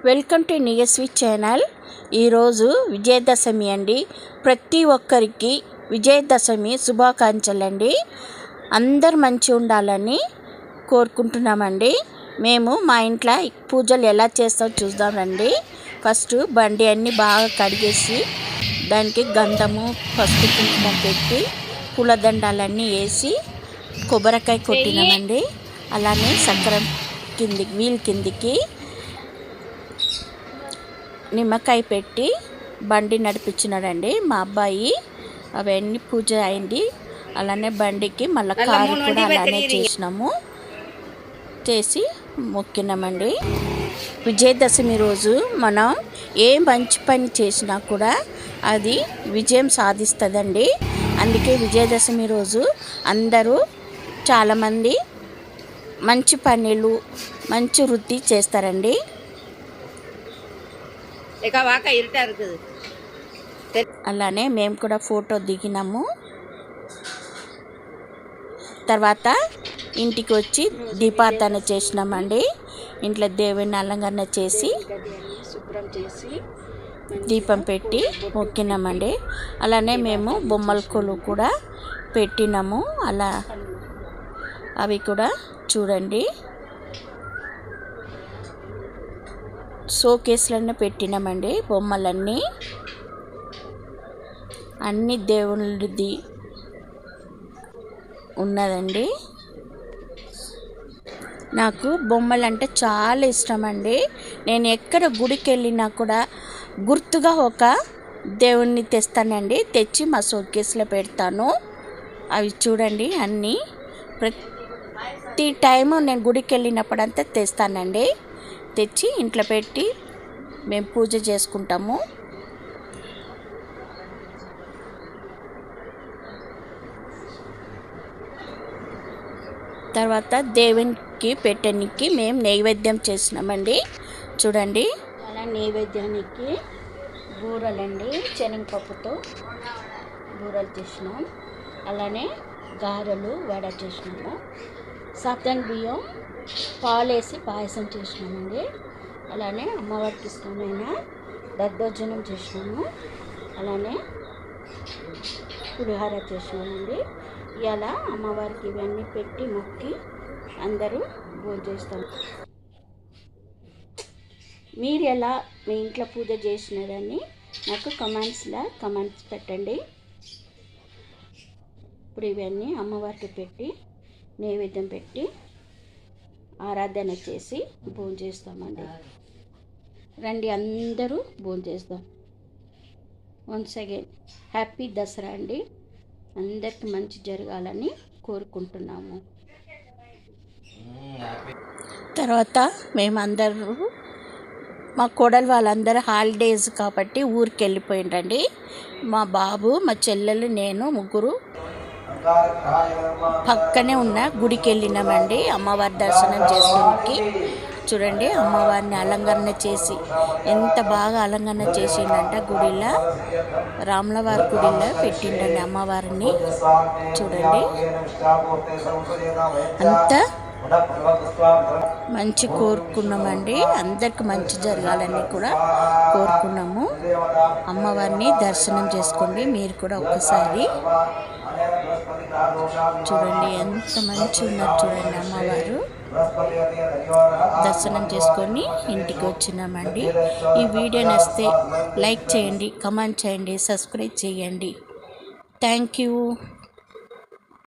Welcome to నియస్వి channel. ఈరోజు విజయదశమి అండి. ప్రతి ఒక్కరికి విజయదశమి శుభాకాంక్షలు అండి. అందరు మంచి ఉండాలని కోరుకుంటున్నామండి. మేము మా ఇంట్లో పూజలు ఎలా చేస్తామో చూద్దామండి. ఫస్ట్ బండి అన్నీ బాగా కడిగేసి దానికి గంధము పసుపు కుంకుమ పెట్టి పూలదండాలన్నీ వేసి కొబ్బరికాయ కొట్టినామండి. అలానే సక్కరం కిందికి వీల్ కిందికి నిమ్మకాయ పెట్టి బండి నడిపించినాడండి మా అబ్బాయి. అవన్నీ పూజ అయింది. అలానే బండికి మళ్ళీ కారు కూడా అలానే చేసి మొక్కినామండి. విజయదశమి రోజు మనం ఏ మంచి పని చేసినా కూడా అది విజయం సాధిస్తుందండి. అందుకే విజయదశమి రోజు అందరూ చాలామంది మంచి పనులు మంచి వృత్తి చేస్తారండి. అలానే మేము కూడా ఫోటో దిగినాము. తర్వాత ఇంటికి వచ్చి దీపారాధన చేసినామండి. ఇంట్లో దేవుని అలంకరణ చేసి శుభ్రం చేసి దీపం పెట్టి మొక్కినామండి. అలానే మేము బొమ్మల కొలు కూడా పెట్టినాము. అలా అవి కూడా చూడండి షోకేస్లన్నీ పెట్టినామండి. బొమ్మలన్నీ అన్ని దేవుళ్ళది ఉన్నదండి. నాకు బొమ్మలు అంటే చాలా ఇష్టం అండి. నేను ఎక్కడ గుడికి వెళ్ళినా కూడా గుర్తుగా ఒక దేవుణ్ణి తెస్తానండి. తెచ్చి మా షోకేస్లో పెడతాను. అవి చూడండి అన్నీ ప్రతి టైము నేను గుడికి వెళ్ళినప్పుడంతా తెస్తానండి. తెచ్చి ఇంట్లో పెట్టి మేము పూజ చేసుకుంటాము. తర్వాత దేవునికి పెట్టడానికి మేము నైవేద్యం చేసినామండి. చూడండి అలా నైవేద్యానికి బూరలండి, శనగపప్పుతో బూరలు చేసినాం. అలానే గారెలు వడ చేసినాము. సాతన్ బియ్యం పాలేసి పాయసం చేసినామండి. అలానే అమ్మవారికి ఇష్టమైన దద్దోజనం చేసినాము. అలానే పులిహోర చేసినామండి. ఇలా అమ్మవారికి ఇవన్నీ పెట్టి మొక్కి అందరూ పూజ చేస్తాం. మీరు ఎలా మీ ఇంట్లో పూజ చేసినారని నాకు కమెంట్స్ పెట్టండి. ఇప్పుడు ఇవన్నీ అమ్మవారికి పెట్టి నైవేద్యం పెట్టి ఆరాధన చేసి భోజనం చేస్తామండి. రండి అందరూ భోజనం చేస్తాం. వన్స్ అగైన్ హ్యాపీ దసరా అండి. అందరికి మంచి జరగాలని కోరుకుంటున్నాము. తర్వాత మేమందరూ మా కోడలు వాళ్ళందరూ హాలిడేస్ కాబట్టి ఊరికి వెళ్ళిపోయిండ్రండి. మా బాబు, మా చెల్లెలు, నేను ముగ్గురు పక్కనే ఉన్న గుడికి వెళ్ళినామండి అమ్మవారి దర్శనం చేసుకోవడానికి. చూడండి అమ్మవారిని అలంకరణ చేసి ఎంత బాగా అలంకరణ చేసిందంటే గుడిలో, రాములవారి గుడిలో పెట్టిండండి అమ్మవారిని. చూడండి అంత మంచి కోరుకున్నామండి. అందరికి మంచి జరగాలని కూడా కోరుకున్నాము. అమ్మవారిని దర్శనం చేసుకోండి మీరు కూడా ఒక్కసారి. చూడండి ఎంత మంచి ఉన్నారు చూడండి అమ్మవారు. దర్శనం చేసుకొని ఇంటికి వచ్చినామండి. ఈ వీడియో నచ్చితే లైక్ చేయండి, కమెంట్ చేయండి, సబ్స్క్రైబ్ చేయండి. Thank you.